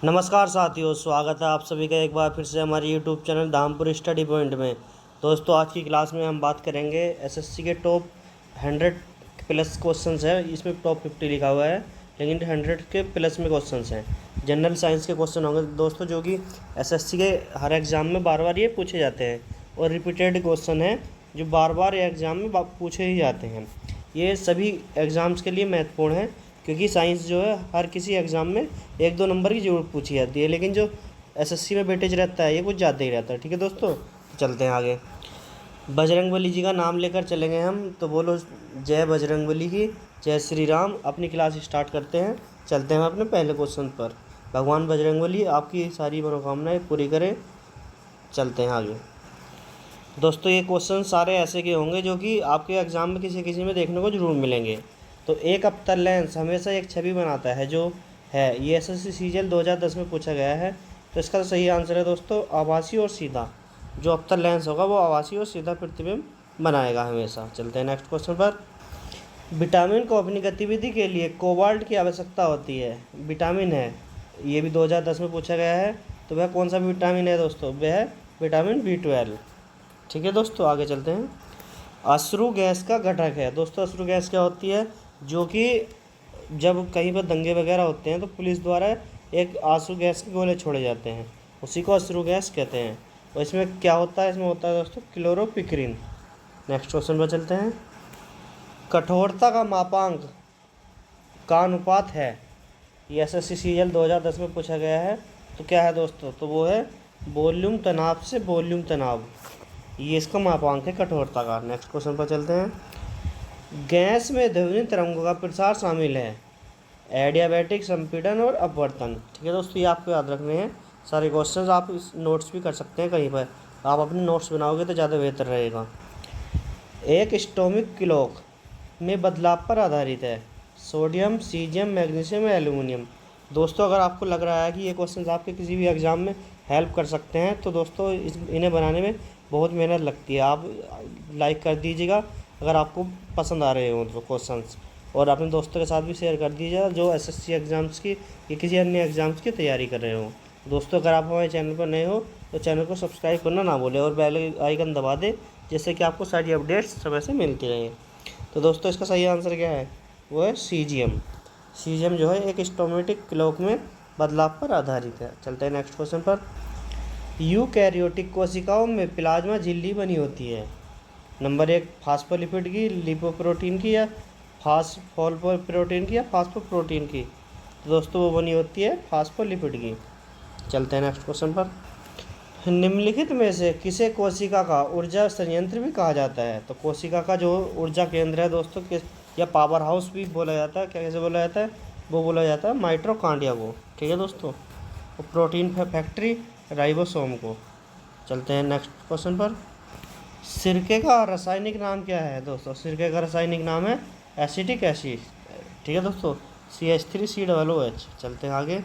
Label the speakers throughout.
Speaker 1: नमस्कार साथियों, स्वागत है आप सभी का एक बार फिर से हमारे YouTube channel Dhampur study point में। दोस्तों, आज की क्लास में हम बात करेंगे एसएससी के टॉप 100 प्लस क्वेश्चंस है। इसमें टॉप 50 लिखा हुआ है, लेकिन 100 के प्लस में क्वेश्चंस हैं। जनरल साइंस के क्वेश्चन होंगे दोस्तों, जो कि एसएससी के हर एग्ज़ाम में बार बार ये पूछे जाते हैं और रिपीटेड क्वेश्चन है जो बार बार एग्ज़ाम में पूछे ही जाते हैं। ये सभी एग्ज़ाम्स के लिए महत्वपूर्ण है, क्योंकि साइंस जो है हर किसी एग्ज़ाम में 1-2 नंबर की जरूर पूछी जाती है, लेकिन जो एसएससी में वेटेज रहता है ये कुछ ज़्यादा ही रहता है। ठीक है दोस्तों, तो चलते हैं आगे। बजरंगबली जी का नाम लेकर चलेंगे हम, तो बोलो जय बजरंगबली की, जय श्री राम। अपनी क्लास स्टार्ट करते हैं, चलते हैं अपने पहले क्वेश्चन पर। भगवान बजरंगबली आपकी सारी मनोकामनाएं पूरी करें। चलते हैं आगे। दोस्तों, ये क्वेश्चन सारे ऐसे के होंगे जो कि आपके एग्ज़ाम में किसी किसी में देखने को जरूर मिलेंगे। तो एक अवतल लेंस हमेशा एक छवि बनाता है, जो है ये एसएससी सीजीएल 2010 में पूछा गया है। तो इसका सही आंसर है दोस्तों आभासी और सीधा। जो अवतल लेंस होगा वो आभासी और सीधा प्रतिबिंब बनाएगा हमेशा। चलते हैं नेक्स्ट क्वेश्चन पर। विटामिन को अपनी गतिविधि के लिए कोबाल्ट की आवश्यकता होती है। विटामिन है, ये भी 2010 में पूछा गया है। तो वह कौन सा विटामिन है दोस्तों? वह है विटामिन B12। ठीक है दोस्तों, आगे चलते हैं। अश्रु गैस का घटक है। दोस्तों, अश्रु गैस क्या होती है? जो कि जब कहीं पर दंगे वगैरह होते हैं तो पुलिस द्वारा एक आंसू गैस के गोले छोड़े जाते हैं, उसी को अश्रु गैस कहते हैं। और इसमें क्या होता है? इसमें होता है दोस्तों क्लोरोपिक्रिन। नेक्स्ट क्वेश्चन पर चलते हैं। कठोरता का मापांक का अनुपात है, ये एसएससी सीजीएल 2010 में पूछा गया है। तो क्या है दोस्तों? तो वो है वॉल्यूम तनाव से वॉल्यूम तनाव, ये इसका मापांक है कठोरता का। नेक्स्ट क्वेश्चन पर चलते हैं। गैस में ध्वनि तरंगों का प्रसार शामिल है, एडियाबैटिक, संपीड़न और अपवर्तन। ठीक है दोस्तों, ये आपको याद रखने हैं सारे क्वेश्चंस। आप इस नोट्स भी कर सकते हैं कहीं पर, आप अपने नोट्स बनाओगे तो ज़्यादा बेहतर रहेगा। एक एटॉमिक क्लॉक में बदलाव पर आधारित है, सोडियम, सीजियम, मैग्नीशियम या एल्यूमिनियम। दोस्तों, अगर आपको लग रहा है कि ये क्वेश्चन आपके किसी भी एग्ज़ाम में हेल्प कर सकते हैं, तो दोस्तों इन्हें बनाने में बहुत मेहनत लगती है। आप लाइक कर दीजिएगा अगर आपको पसंद आ रहे हो तो क्वेश्चंस, और अपने दोस्तों के साथ भी शेयर कर दीजिएगा जो एसएससी एग्ज़ाम्स की या किसी अन्य एग्ज़ाम्स की तैयारी कर रहे हो। दोस्तों, अगर आप हमारे चैनल पर नए हो तो चैनल को सब्सक्राइब करना ना भूलें और बेल आइकन दबा दें, जिससे कि आपको सारी अपडेट्स समय से मिलती रहें। तो दोस्तों, इसका सही आंसर क्या है? वो है सीजियम। सीजियम जो है एक एटॉमिक क्लॉक में बदलाव पर आधारित है। चलते हैं नेक्स्ट क्वेश्चन पर। यूकैरियोटिक कोशिकाओं में प्लाज्मा झिल्ली बनी होती है। नंबर 1 फास्फोलिपिड की, लिपोप्रोटीन की, या फास्फोप्रोटीन की, या फास्फोप्रोटीन की। तो दोस्तों वो बनी होती है फास्फोलिपिड की। चलते हैं नेक्स्ट क्वेश्चन पर। निम्नलिखित में से किसे कोशिका का ऊर्जा संयंत्र भी कहा जाता है? तो कोशिका का जो ऊर्जा केंद्र है दोस्तों, किस या पावर हाउस भी बोला जाता है, क्या कैसे बोला जाता है? वो बोला जाता है माइटोकॉन्ड्रिया को। ठीक है दोस्तों, और प्रोटीन फैक्ट्री राइबोसोम को। चलते हैं नेक्स्ट क्वेश्चन पर। सिरके का रासायनिक नाम क्या है दोस्तों? सिरके का रासायनिक नाम है एसिटिक एसिड। ठीक है दोस्तों, CH3COOH। चलते हैं आगे।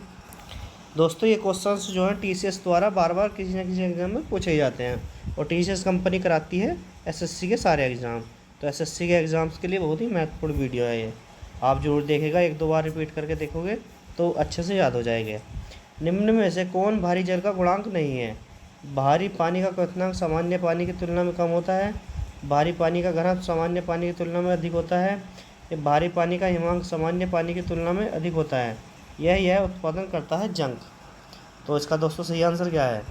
Speaker 1: दोस्तों, ये क्वेश्चंस जो हैं टीसीएस द्वारा बार बार किसी न किसी एग्जाम में पूछे जाते हैं, और टीसीएस कंपनी कराती है एसएससी के सारे एग्ज़ाम। तो एसएससी के एग्ज़ाम्स के लिए बहुत ही महत्वपूर्ण वीडियो है ये, आप जरूर देखेगा, 1-2 बार रिपीट करके देखोगे तो अच्छे से याद हो जाएगा। निम्न में से कौन भारी जल का गुणांक नहीं है? भारी पानी का क्वथनांक सामान्य पानी की तुलना में कम होता है, भारी पानी का घनत्व सामान्य पानी की तुलना में अधिक होता है, या भारी पानी का हिमांक सामान्य पानी की तुलना में अधिक होता है, यह उत्पादन करता है जंक। तो इसका दोस्तों सही आंसर क्या है?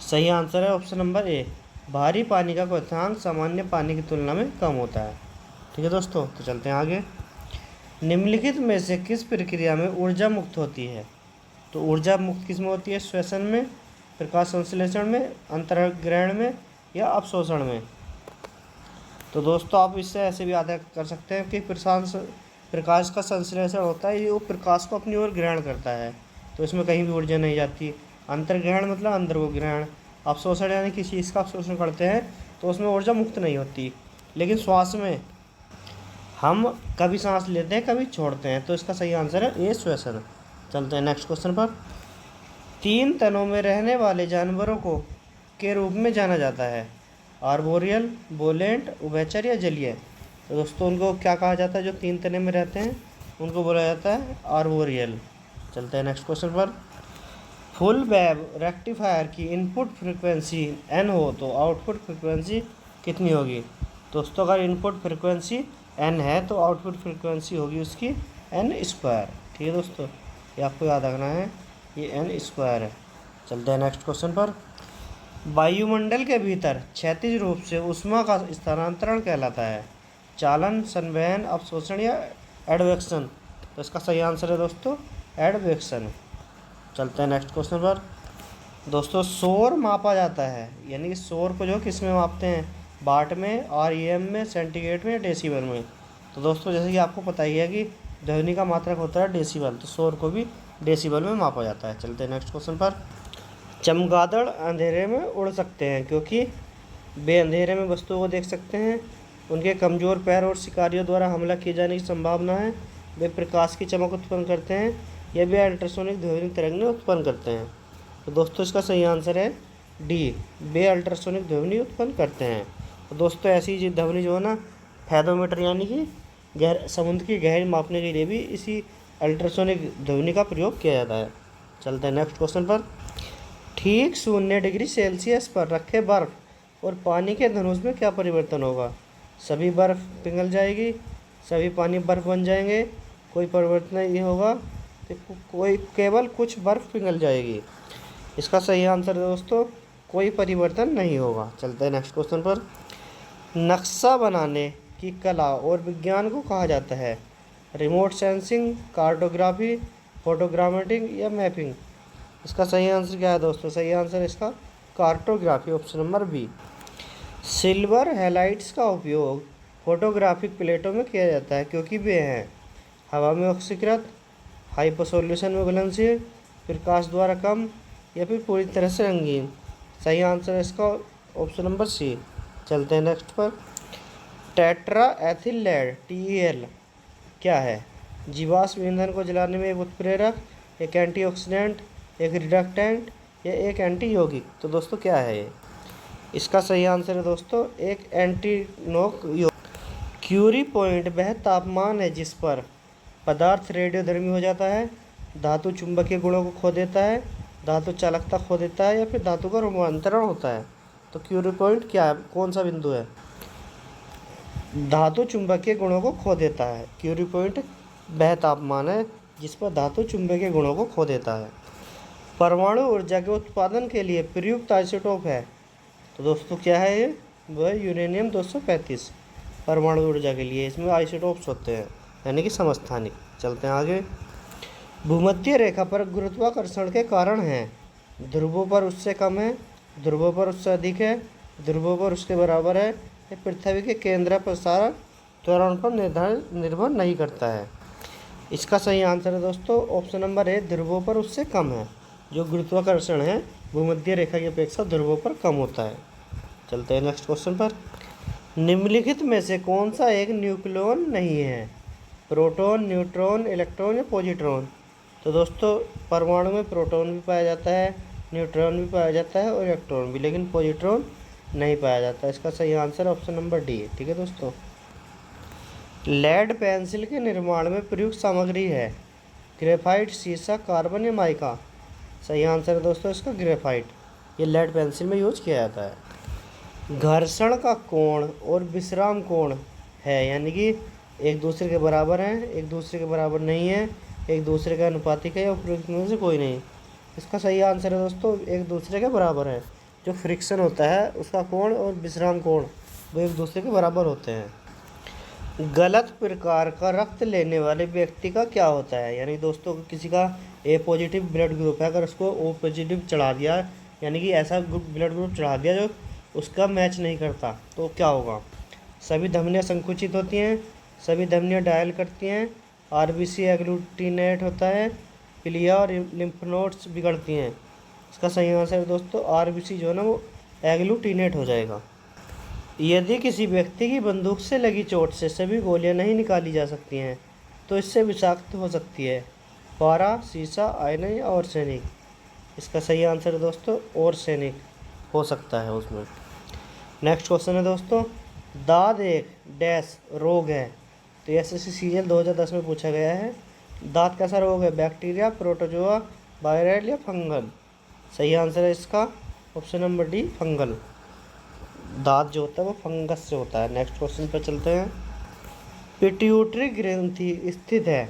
Speaker 1: सही आंसर है ऑप्शन नंबर ए, भारी पानी का क्वथनांक सामान्य पानी की तुलना में कम होता है। ठीक है दोस्तों, तो चलते हैं आगे। निम्नलिखित में से किस प्रक्रिया में ऊर्जा मुक्त होती है? तो ऊर्जा मुक्त किस में होती है? श्वसन में, प्रकाश संश्लेषण में, अंतर्ग्रहण में, या अवशोषण में। तो दोस्तों, आप इससे ऐसे भी याद कर सकते हैं कि प्रकाश का संश्लेषण होता है, ये वो प्रकाश को अपनी ओर ग्रहण करता है, तो इसमें कहीं भी ऊर्जा नहीं जाती। अंतर्ग्रहण मतलब अंदर को ग्रहण, अवशोषण यानी किसी चीज़ का अवशोषण करते हैं तो उसमें ऊर्जा मुक्त नहीं होती। लेकिन श्वास में हम कभी सांस लेते हैं कभी छोड़ते हैं, तो इसका सही आंसर है ए, श्वसन। चलते हैं नेक्स्ट क्वेश्चन पर। 3 तनों में रहने वाले जानवरों को के रूप में जाना जाता है, आर्बोरियल, वोलेंट, उभयचर या जलीय। तो दोस्तों, उनको क्या कहा जाता है? जो 3 तने में रहते हैं उनको बोला जाता है आर्बोरियल। चलते हैं नेक्स्ट क्वेश्चन पर। फुल वेव रेक्टिफायर की इनपुट फ्रिक्वेंसी n हो तो आउटपुट फ्रिक्वेंसी कितनी होगी? दोस्तों अगर इनपुट फ्रिक्वेंसी n है तो आउटपुट फ्रिक्वेंसी होगी उसकी n²। ठीक है दोस्तों, ये आपको याद रखना है, ये n² है। चलते हैं नेक्स्ट क्वेश्चन पर। वायुमंडल के भीतर क्षैतिज रूप से ऊष्मा का स्थानांतरण कहलाता है चालन, संवहन, अवशोषण या एडवेक्शन? तो इसका सही आंसर है दोस्तों एडवेक्शन। चलते हैं नेक्स्ट क्वेश्चन पर। दोस्तों शोर मापा जाता है, यानी कि शोर को जो किस में मापते हैं? वाट में, REM में, सेंटीग्रेड में या डेसीबल में? तो दोस्तों जैसे कि आपको पता ही है कि ध्वनि का मात्रक होता है डेसीबल, तो शोर को भी डेसीबल में मापा जाता है। चलते हैं नेक्स्ट क्वेश्चन पर। चमगादड़ अंधेरे में उड़ सकते हैं क्योंकि वे अंधेरे में वस्तुओं को देख सकते हैं, उनके कमज़ोर पैर और शिकारियों द्वारा हमला किए जाने की संभावना है, वे प्रकाश की चमक उत्पन्न करते हैं या वे अल्ट्रासोनिक ध्वनि तरंगें उत्पन्न करते हैं? तो दोस्तों इसका सही आंसर है डी, वे अल्ट्रासोनिक ध्वनि उत्पन्न करते हैं। तो दोस्तों ऐसी ध्वनि जो है ना, फेदोमीटर यानी कि समुद्र की गहराई मापने के लिए भी इसी अल्ट्रासोनिक ध्वनि का प्रयोग किया जाता है। चलते हैं नेक्स्ट क्वेश्चन पर। ठीक 0 डिग्री सेल्सियस पर रखे बर्फ़ और पानी के धनुष में क्या परिवर्तन होगा? सभी बर्फ़ पिघल जाएगी, सभी पानी बर्फ़ बन जाएंगे, कोई परिवर्तन नहीं होगा, तो कोई केवल कुछ बर्फ़ पिघल जाएगी? इसका सही आंसर है दोस्तों कोई परिवर्तन नहीं होगा। चलते हैं नेक्स्ट क्वेश्चन पर। नक्शा बनाने की कला और विज्ञान को कहा जाता है रिमोट सेंसिंग, कार्टोग्राफी, फोटोग्रामेटिंग या मैपिंग? इसका सही आंसर क्या है दोस्तों? सही आंसर इसका cartography, option number B. Silver halides का उपयोग फोटोग्राफिक प्लेटों में किया जाता है क्योंकि वे हैं हवा में ऑक्सीकृत, हाइपोसोल्यूशन में घुलनशील, प्रकाश द्वारा कम या फिर पूरी तरह से रंगीन? सही आंसर है इसका ऑप्शन नंबर सी। चलते हैं नेक्स्ट पर। टेट्रा एथिल लेड TEL क्या है? जीवाश्म ईंधन को जलाने में एक उत्प्रेरक, एक एंटीऑक्सीडेंट, एक रिडक्टेंट या एक एंटी यौगिक? तो दोस्तों क्या है ये? इसका सही आंसर है दोस्तों एक एंटीनोक यौगिक। क्यूरी पॉइंट वह तापमान है जिस पर पदार्थ रेडियोधर्मी हो जाता है, धातु चुंबकीय गुणों को खो देता है, धातु चालकता खो देता है या फिर धातु का रूपांतरण होता है? तो क्यूरी पॉइंट क्या है, कौन सा बिंदु है? धातु चुंबकीय गुणों को खो देता है। क्यूरी पॉइंट वह तापमान है जिस पर धातु चुंबकीय गुणों को खो देता है। परमाणु ऊर्जा के उत्पादन के लिए प्रयुक्त आइसोटोप है, तो दोस्तों क्या है ये? वह यूरेनियम 235 परमाणु ऊर्जा के लिए इसमें आइसोटोप्स होते हैं, यानी कि समस्थानिक। चलते हैं आगे। भूमध्य रेखा पर गुरुत्वाकर्षण के कारण हैं ध्रुवों पर उससे कम है, ध्रुवों पर उससे अधिक है, ध्रुवों पर उसके बराबर है, ये पृथ्वी के केंद्र पर सारा त्वरण पर निर्भर नहीं करता है? इसका सही आंसर है दोस्तों ऑप्शन नंबर ए, ध्रुवों पर उससे कम है। जो गुरुत्वाकर्षण है भूमध्य रेखा की अपेक्षा ध्रुवों पर कम होता है। चलते हैं नेक्स्ट क्वेश्चन पर। निम्नलिखित में से कौन सा एक न्यूक्लियॉन नहीं है? प्रोटॉन, न्यूट्रॉन, इलेक्ट्रॉन या पॉजिट्रॉन? तो दोस्तों परमाणु में प्रोटॉन भी पाया जाता है, न्यूट्रॉन भी पाया जाता है और इलेक्ट्रॉन भी, लेकिन पॉजिट्रॉन नहीं पाया जाता। इसका सही आंसर ऑप्शन नंबर डी है। ठीक है दोस्तों। लेड पेंसिल के निर्माण में प्रयुक्त सामग्री है ग्रेफाइट, शीशा, कार्बन या माइका? सही आंसर है दोस्तों इसका ग्रेफाइट, ये लेड पेंसिल में यूज किया जाता है। घर्षण का कोण और विश्राम कोण है, यानी कि एक दूसरे के बराबर हैं, एक दूसरे के बराबर नहीं है, एक दूसरे का अनुपातिक है या उपरोक्त में से कोई नहीं? इसका सही आंसर है दोस्तों एक दूसरे के बराबर है। जो फ्रिक्शन होता है उसका कोण और विश्राम कोण वो एक दूसरे के बराबर होते हैं। गलत प्रकार का रक्त लेने वाले व्यक्ति का क्या होता है? यानी दोस्तों किसी का ए पॉजिटिव ब्लड ग्रुप है, अगर उसको ओ पॉजिटिव चढ़ा दिया, यानी कि ऐसा ब्लड ग्रुप चढ़ा दिया जो उसका मैच नहीं करता, तो क्या होगा? सभी धमनियाँ संकुचित होती हैं, सभी धमनियाँ डायल करती हैं, RBC एग्लूटिनेट होता है, पिलिया और लिम्फ नोड्स बिगड़ती हैं। इसका सही आंसर है दोस्तों RBC जो है ना वो एग्लूटिनेट हो जाएगा। यदि किसी व्यक्ति की बंदूक से लगी चोट से सभी गोलियां नहीं निकाली जा सकती हैं तो इससे विषाक्त हो सकती है पारा, शीशा, आयरन या आर्सेनिक? इसका सही आंसर है दोस्तों आर्सेनिक हो सकता है उसमें। नेक्स्ट क्वेश्चन है दोस्तों, दाद एक डैश रोग है, तो SSC CGL 2010 में पूछा गया है। दांत कैसा रोग है? बैक्टीरिया, प्रोटोजोआ, वायरल या फंगल? सही आंसर है इसका ऑप्शन नंबर डी फंगल। दांत जो होता है वो फंगस से होता है। नेक्स्ट क्वेश्चन पर चलते हैं। पिट्यूटरी ग्रंथि स्थित है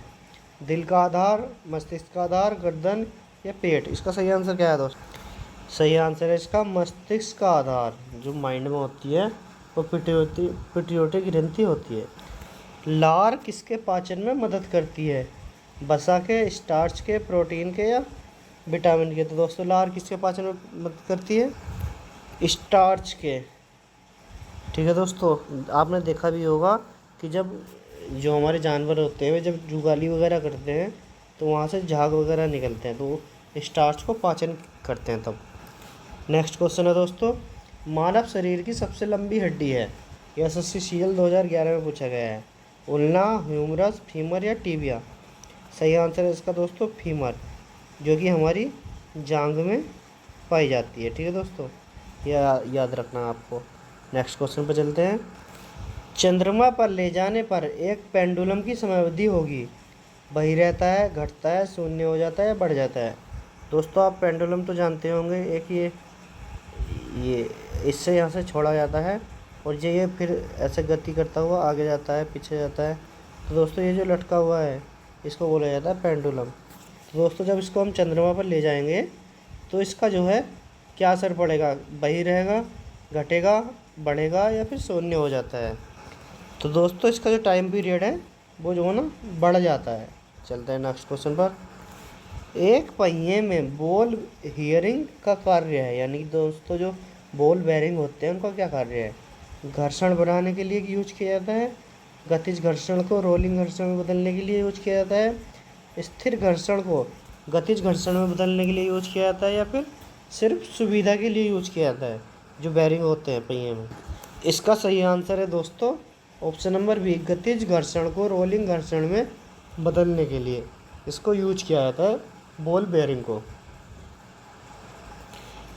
Speaker 1: दिल का आधार, मस्तिष्क का आधार, गर्दन या पेट? इसका सही आंसर क्या है दोस्तों? सही आंसर है इसका मस्तिष्क का आधार, जो माइंड में होती है वो पिट्यूटरी ग्रंथि होती है। लार किसके पाचन में मदद करती है? वसा के, स्टार्च के, प्रोटीन के या विटामिन के? तो दोस्तों लार किसके पाचन में मदद करती है? स्टार्च के। ठीक है दोस्तों, आपने देखा भी होगा कि जब जो हमारे जानवर होते हैं वे जब जुगाली वगैरह करते हैं तो वहाँ से झाग वगैरह निकलते हैं, तो स्टार्च को पाचन करते हैं तब। नेक्स्ट क्वेश्चन है दोस्तों, मानव शरीर की सबसे लंबी हड्डी है? यह SSC CL 2011 में पूछा गया है। उल्ना, ह्यूमरस, फीमर या टीबिया? सही आंसर है इसका दोस्तों फीमर, जो कि हमारी जांघ में पाई जाती है। ठीक है दोस्तों, यह याद रखना आपको। नेक्स्ट क्वेश्चन पर चलते हैं। चंद्रमा पर ले जाने पर एक पेंडुलम की समयावधि होगी, वही रहता है, घटता है, शून्य हो जाता है या बढ़ जाता है? दोस्तों आप पेंडुलम तो जानते होंगे, एक ये इससे यहाँ से छोड़ा जाता है और ये फिर ऐसे गति करता हुआ आगे जाता है, पीछे जाता है। तो दोस्तों ये जो लटका हुआ है इसको बोला जाता है पेंडुलम। तो दोस्तों जब इसको हम चंद्रमा पर ले जाएंगे तो इसका जो है क्या असर पड़ेगा? वही रहेगा, घटेगा, बढ़ेगा या फिर शून्य हो जाता है? तो दोस्तों इसका जो टाइम पीरियड है वो जो है ना बढ़ जाता है। चलते हैं नेक्स्ट क्वेश्चन पर। एक पहिए में बॉल हियरिंग का कार्य है, यानी कि दोस्तों जो बॉल बेयरिंग होते हैं उनका क्या कार्य है? घर्षण बढ़ाने के लिए यूज किया जाता है, गतिज घर्षण को रोलिंग घर्षण में बदलने के लिए यूज किया जाता है, स्थिर घर्षण को गतिज घर्षण में बदलने के लिए यूज किया जाता है या फिर सिर्फ सुविधा के लिए यूज किया जाता है जो बेयरिंग होते हैं पहिए में? इसका सही आंसर है दोस्तों ऑप्शन नंबर बी, गतिज घर्षण को रोलिंग घर्षण में बदलने के लिए इसको यूज किया जाता है, बॉल बेयरिंग को।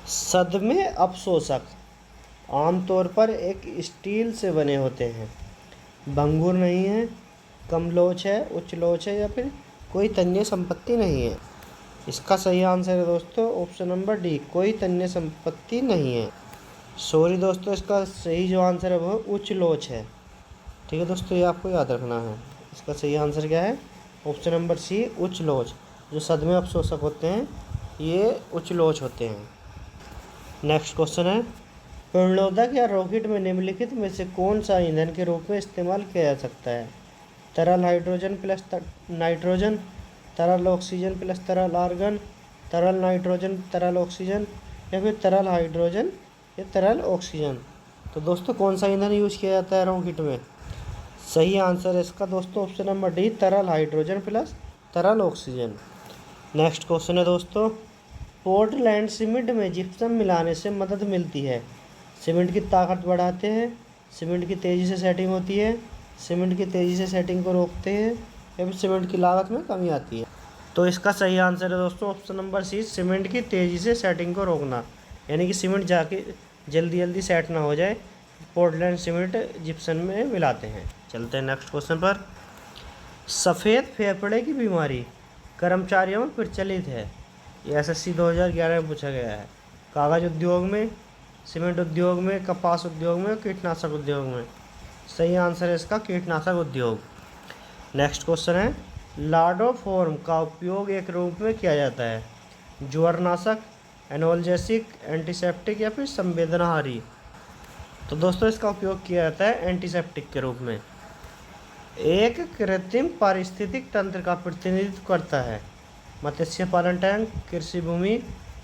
Speaker 1: सदमे अपशोषक आमतौर पर एक स्टील से बने होते हैं, भंगुर नहीं है, कम लोच है, उच्च लोच है या फिर कोई तन्य संपत्ति नहीं है? इसका सही आंसर है दोस्तों ऑप्शन नंबर डी, कोई तन्य संपत्ति नहीं है। सॉरी दोस्तों, इसका सही जो आंसर है वो उच्च लोच है। ठीक है दोस्तों, ये आपको याद रखना है। इसका सही आंसर क्या है? ऑप्शन नंबर सी, उच्च लोच। जो सदमे अपशोषक होते हैं ये उच्च लोच होते हैं। नेक्स्ट क्वेश्चन है, प्रणोदक या रॉकेट में निम्नलिखित में से कौन सा ईंधन के रूप में इस्तेमाल किया जा सकता है? तरल हाइड्रोजन प्लस नाइट्रोजन, तरल ऑक्सीजन प्लस तरल आर्गन, तरल नाइट्रोजन तरल ऑक्सीजन या फिर तरल हाइड्रोजन या तरल ऑक्सीजन? तो दोस्तों कौन सा ईंधन यूज किया जाता है रॉकेट में? सही आंसर है इसका दोस्तों ऑप्शन नंबर डी, तरल हाइड्रोजन प्लस तरल ऑक्सीजन। नेक्स्ट क्वेश्चन है दोस्तों, पोर्टलैंड सीमेंट में जिप्सम मिलाने से मदद मिलती है? सीमेंट की ताकत बढ़ाते हैं, सीमेंट की तेज़ी से सेटिंग होती है, सीमेंट की तेज़ी से सेटिंग को रोकते हैं या फिर सीमेंट की लागत में कमी आती है? तो इसका सही आंसर है दोस्तों ऑप्शन नंबर सी, सीमेंट की तेज़ी से सेटिंग को रोकना, यानी कि सीमेंट जाके जल्दी जल्दी सेट ना हो जाए, पोर्टलैंड सीमेंट जिप्सम में मिलाते हैं। चलते हैं नेक्स्ट क्वेश्चन पर। सफ़ेद फेफड़े की बीमारी कर्मचारियों में प्रचलित है, ये SSC 2011 में पूछा गया है। कागज़ उद्योग में, सीमेंट उद्योग में, कपास उद्योग में, कीटनाशक उद्योग में? सही आंसर है इसका कीटनाशक उद्योग। नेक्स्ट क्वेश्चन है, लाडोफॉर्म का उपयोग एक रूप में किया जाता है? ज्वरनाशक, एनोल्जेसिक, एंटीसेप्टिक या फिर संवेदनाहारी? तो दोस्तों इसका उपयोग किया जाता है एंटीसेप्टिक के रूप में। एक कृत्रिम पारिस्थितिक तंत्र का प्रतिनिधित्व करता है? मत्स्य पालन टैंक, कृषि भूमि,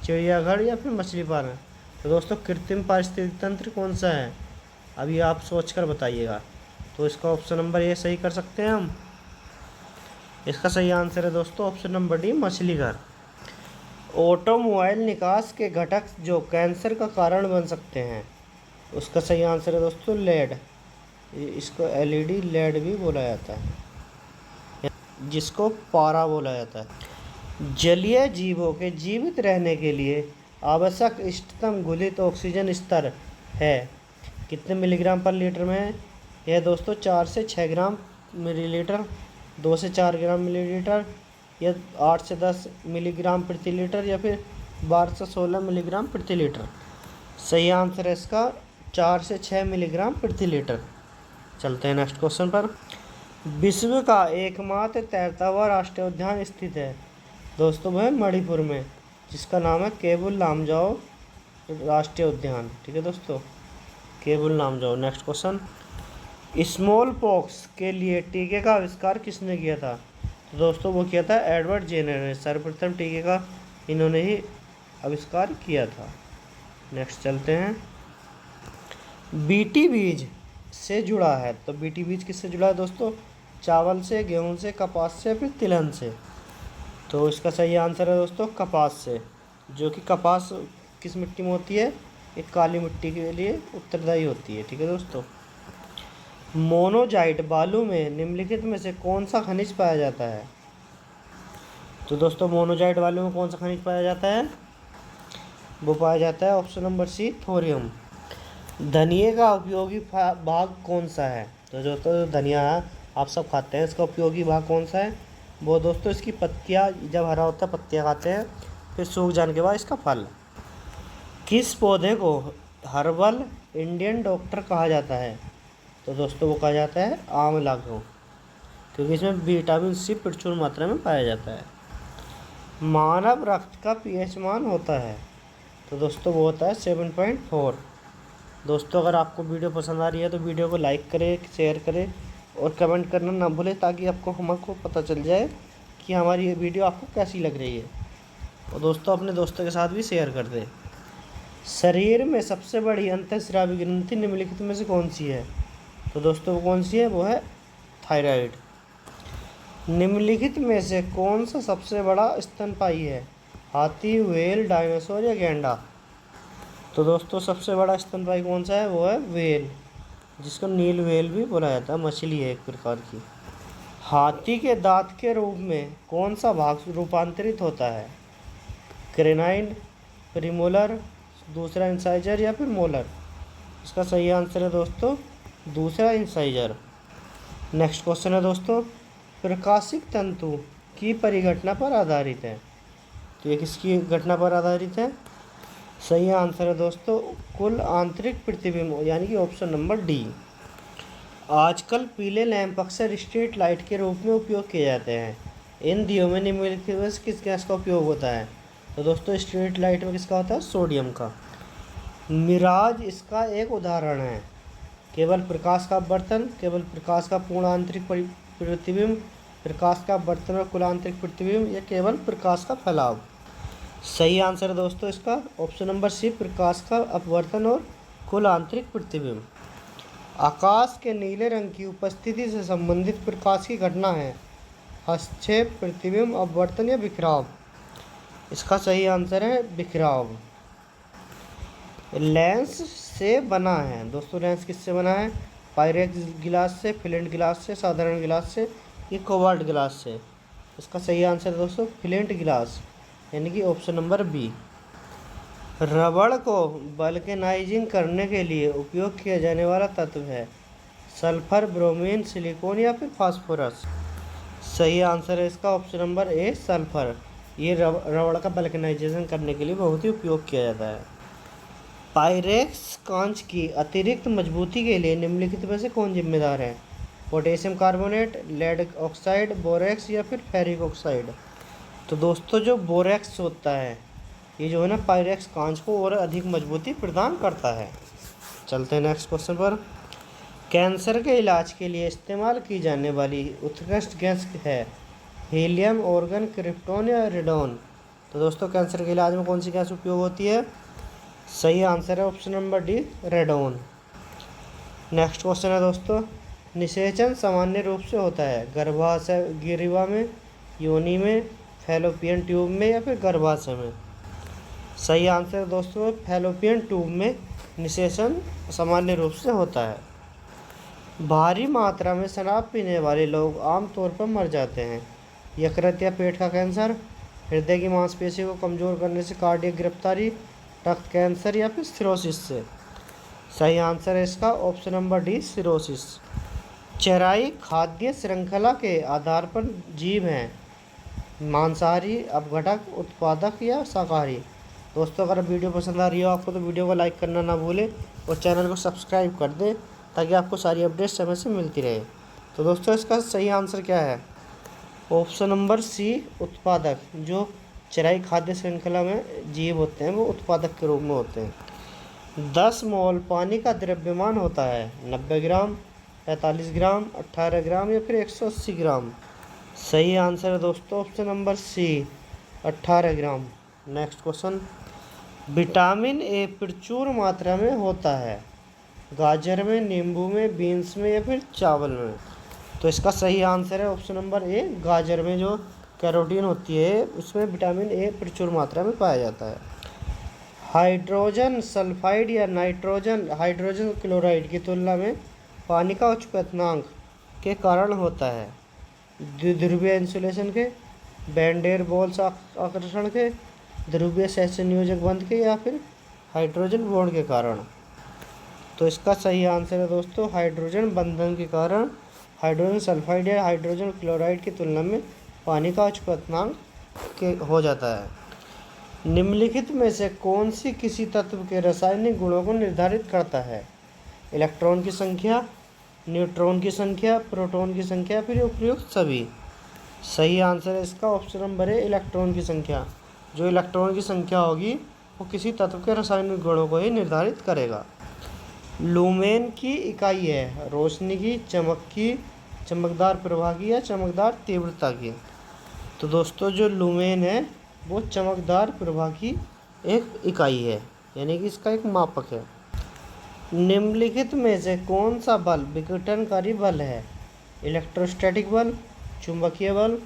Speaker 1: चिड़ियाघर या फिर मछली पालन? तो दोस्तों कृत्रिम पारिस्थितिक तंत्र कौन सा है अभी आप सोच कर बताइएगा। तो इसका ऑप्शन नंबर ए सही कर सकते हैं हम। इसका सही आंसर है दोस्तों ऑप्शन नंबर डी, मछली घर। ऑटोमोबाइल निकास के घटक जो कैंसर का कारण बन सकते हैं, उसका सही आंसर है दोस्तों लेड। इसको LED लेड भी बोला जाता है, जिसको पारा बोला जाता है। जलीय जीवों के जीवित रहने के लिए आवश्यक इष्टतम घुलित ऑक्सीजन स्तर है कितने मिलीग्राम पर लीटर में है? यह दोस्तों 4 से 6 ग्राम मिलीलीटर, 2 से 4 ग्राम मिलीलीटर या 8 से 10 मिलीग्राम प्रति लीटर या फिर 12 से 16 मिलीग्राम प्रति लीटर। सही आंसर है इसका 4 से 6 मिलीग्राम प्रति लीटर। चलते हैं नेक्स्ट क्वेश्चन पर। विश्व का एकमात्र तैरता हुआ राष्ट्रीय उद्यान स्थित है दोस्तों वह मणिपुर में, जिसका नाम है केबुल लामजाओ राष्ट्रीय उद्यान। ठीक है दोस्तों, केबुल लामजाओ। नेक्स्ट क्वेश्चन, स्मॉल पॉक्स के लिए टीके का आविष्कार किसने किया था? तो दोस्तों वो किया था एडवर्ड जेनर ने। सर्वप्रथम टीके का इन्होंने ही आविष्कार किया था। नेक्स्ट चलते हैं, बीटी बीज से जुड़ा है। तो बीटी बीज किससे जुड़ा है दोस्तों? चावल से, गेहूं से, कपास से, फिर तिलहन से। तो इसका सही आंसर है दोस्तों कपास से, जो कि कपास किस मिट्टी में होती है? एक काली मिट्टी के लिए उत्तरदायी होती है। ठीक है दोस्तों, मोनोजाइट बालू में निम्नलिखित में से कौन सा खनिज पाया जाता है? तो दोस्तों मोनोजाइट बालू में कौन सा खनिज पाया जाता है? वो पाया जाता है ऑप्शन नंबर सी, थोरियम। धनिए का उपयोगी भाग कौन सा है? तो दोस्तों धनिया आप सब खाते हैं, इसका उपयोगी भाग कौन सा है? वो दोस्तों इसकी पत्तियाँ, जब हरा होता है पत्तियाँ खाते हैं, फिर सूख जाने के बाद इसका फल। किस पौधे को हर्बल इंडियन डॉक्टर कहा जाता है? तो दोस्तों वो कहा जाता है आंवला को, क्योंकि इसमें विटामिन सी प्रचुर मात्रा में पाया जाता है। मानव रक्त का पीएच मान होता है? तो दोस्तों वो होता है 7.4। दोस्तों अगर आपको वीडियो पसंद आ रही है तो वीडियो को लाइक करें, शेयर करें और कमेंट करना ना भूलें, ताकि हमको पता चल जाए कि हमारी ये वीडियो आपको कैसी लग रही है। और दोस्तों अपने दोस्तों के साथ भी शेयर कर दें। शरीर में सबसे बड़ी अंतःस्रावी ग्रंथि निम्नलिखित में से कौन सी है? तो दोस्तों वो कौन सी है? वो है थायराइड। निम्नलिखित में से कौन सा सबसे बड़ा स्तनपायी है? हाथी, व्हेल, डायनासोर या गैंडा? तो दोस्तों सबसे बड़ा स्तनपायी कौन सा है? वो है व्हेल, जिसको नील व्हेल भी बोला जाता है, मछली है एक प्रकार की। हाथी के दांत के रूप में कौन सा भाग रूपांतरित होता है? क्रेनाइन, प्रीमोलर, दूसरा इंसाइजर या फिर मोलर? इसका सही आंसर है दोस्तों दूसरा इंसाइजर। नेक्स्ट क्वेश्चन है दोस्तों, प्रकाशिक तंतु की परिघटना पर आधारित है। तो ये किसकी घटना पर आधारित है? सही आंसर है दोस्तों कुल आंतरिक प्रतिबिंब, यानी कि ऑप्शन नंबर डी। आजकल पीले लैंप अक्सर स्ट्रीट लाइट के रूप में उपयोग किए जाते हैं। इन दियों में निम्नलिखित में किस गैस का उपयोग होता है? तो दोस्तों स्ट्रीट लाइट में किसका होता है? सोडियम का। मिराज इसका एक उदाहरण है। केवल प्रकाश का अपवर्तन, केवल प्रकाश का पूर्ण आंतरिक प्रतिबिंब, प्रकाश का अपवर्तन और कुल आंतरिक प्रतिबिंब, या केवल प्रकाश का फैलाव? सही आंसर है दोस्तों इसका ऑप्शन नंबर सी, प्रकाश का अपवर्तन और कुल आंतरिक प्रतिबिंब। आकाश के नीले रंग की उपस्थिति से संबंधित प्रकाश की घटना है हस्तक्षेप, प्रतिबिंब, अपवर्तन या बिखराव? इसका सही आंसर है बिखराव। लेंस से बना है दोस्तों, लेंस किससे बना है? पायरेक्स गिलास से, फ्लिंट गिलास से, साधारण गिलास से, या कोबाल्ट गिलास से? इसका सही आंसर है दोस्तों फ्लिंट गिलास, यानी कि ऑप्शन नंबर बी। रबड़ को वल्केनाइजिंग करने के लिए उपयोग किया जाने वाला तत्व है सल्फर, ब्रोमीन, सिलिकॉन या फिर फास्फोरस? सही आंसर है इसका ऑप्शन नंबर ए, सल्फर। ये रबड़ का वल्केनाइजेशन करने के लिए बहुत ही उपयोग किया जाता है। पायरेक्स कांच की अतिरिक्त मजबूती के लिए निम्नलिखित में से कौन जिम्मेदार है? Potassium carbonate, lead oxide, borax या फिर फेरिक ऑक्साइड? तो दोस्तों जो बोरेक्स होता है ये जो है ना पायरेक्स कांच को और अधिक मजबूती प्रदान करता है। चलते हैं नेक्स्ट क्वेश्चन पर। कैंसर के इलाज के लिए इस्तेमाल की जाने वाली उत्कृष्ट गैस है हीलियम, ऑर्गन, क्रिप्टॉन या रेडॉन? तो दोस्तों कैंसर के इलाज में कौन सी गैस उपयोग होती है? सही आंसर है option number D, radon. Next question है दोस्तों, निषेचन सामान्य रूप से होता है गर्भाशय गिरिवा में, योनि में, फैलोपियन ट्यूब में या फिर गर्भाशय में? सही आंसर है दोस्तों फैलोपियन ट्यूब में निषेचन सामान्य रूप से होता है। भारी मात्रा में शराब पीने वाले लोग आमतौर पर मर जाते हैं यकृत या पेट का कैंसर, हृदय की मांसपेशी को कमज़ोर करने से, कार्डियक गिरफ्तारी, रक्त कैंसर या फिर सिरोसिस से? सही आंसर है इसका ऑप्शन नंबर डी, सिरोसिस। चराई खाद्य श्रृंखला के आधार पर जीव हैं मांसाहारी, अपघटक, उत्पादक या शाकाहारी? दोस्तों अगर वीडियो पसंद आ रही हो आपको तो वीडियो को लाइक करना ना भूलें और चैनल को सब्सक्राइब कर दें ताकि आपको सारी अपडेट्स समय से मिलती रहे। तो दोस्तों इसका सही आंसर क्या है? ऑप्शन नंबर सी, उत्पादक। जो चराई खाद्य श्रृंखला में जीव होते हैं वो उत्पादक के रूप में होते हैं। 10 मोल पानी का द्रव्यमान होता है 90 ग्राम, 45 ग्राम, 18 ग्राम या फिर 180 ग्राम। सही आंसर है दोस्तों option number C, 18 gram. Next question, vitamin A प्रचुर मात्रा में होता है गाजर में, नींबू में, बीन्स में या फिर चावल में। तो इसका सही आंसर है ऑप्शन नंबर ए, गाजर में जो कैरोटीन होती है उसमें विटामिन ए प्रचुर मात्रा में पाया जाता है। हाइड्रोजन सल्फाइड या हाइड्रोजन क्लोराइड की तुलना में पानी का उच्च क्वथनांक के कारण होता है ध्रुवीय इंसुलेशन के, वैन बॉल्स आकर्षण के, ध्रुवीय सहसंयोजक बंध के या फिर हाइड्रोजन बॉन्ड के कारण। तो इसका सही आंसर है दोस्तों हाइड्रोजन बंधन के कारण हाइड्रोजन सल्फाइड या हाइड्रोजन क्लोराइड की तुलना में पानी का उच्च क्वथनांक के हो जाता है। निम्नलिखित में से कौन सी किसी तत्व के रासायनिक गुणों को निर्धारित करता है? इलेक्ट्रॉन की संख्या, न्यूट्रॉन की संख्या, प्रोटॉन की संख्या, फिर उपयुक्त सभी। सही आंसर है इसका ऑप्शन नंबर है इलेक्ट्रॉन की संख्या। जो इलेक्ट्रॉन की संख्या होगी वो किसी तत्व के रासायनिक गुणों को ही निर्धारित करेगा। लूमेन की इकाई है रोशनी की, चमक की, चमकदार प्रवाह की या चमकदार तीव्रता की। तो दोस्तों जो लूमेन है वो चमकदार प्रवाह की एक इकाई है, यानी कि इसका एक मापक है। निम्नलिखित में से कौन सा बल विघटनकारी बल है? इलेक्ट्रोस्टैटिक बल, चुंबकीय बल,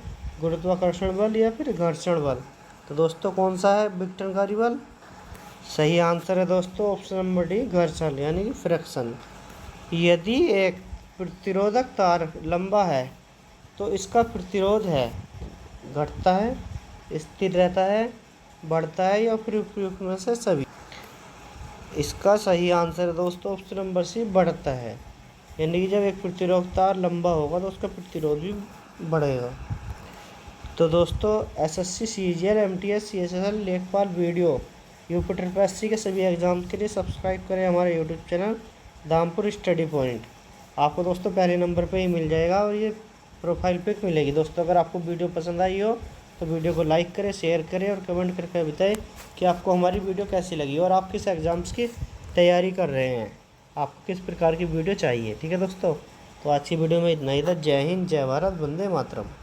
Speaker 1: गुरुत्वाकर्षण बल या फिर घर्षण बल। तो दोस्तों कौन सा है विघटनकारी बल? सही आंसर है दोस्तों ऑप्शन नंबर डी, घर्षण यानी कि फ्रिक्शन। यदि एक प्रतिरोधक तार लंबा है तो इसका प्रतिरोध है घटता है, स्थिर रहता है, बढ़ता है या फिर उपयुक्त में से सभी। इसका सही आंसर है दोस्तों ऑप्शन नंबर सी, बढ़ता है। यानी कि जब एक प्रतिरोधक तार लंबा होगा तो उसका प्रतिरोध भी बढ़ेगा। तो दोस्तों एसएससी, सीजीएल, एमटीएस, सीएसएसएल, लेखपाल वीडियो, यूपी ट्रिपल के सभी एग्ज़ाम के लिए सब्सक्राइब करें हमारे यूट्यूब चैनल दामपुर स्टडी पॉइंट। आपको दोस्तों पहले नंबर पे ही मिल जाएगा और ये प्रोफाइल पिक मिलेगी। दोस्तों अगर आपको वीडियो पसंद आई हो तो वीडियो को लाइक करें, शेयर करें और कमेंट करके बताएं कि आपको हमारी वीडियो कैसी लगी और आप किस एग्ज़ाम्स की तैयारी कर रहे हैं, आपको किस प्रकार की वीडियो चाहिए। ठीक है दोस्तों, तो आज की वीडियो में इतना ही था। जय हिंद, जय भारत, वंदे मातरम।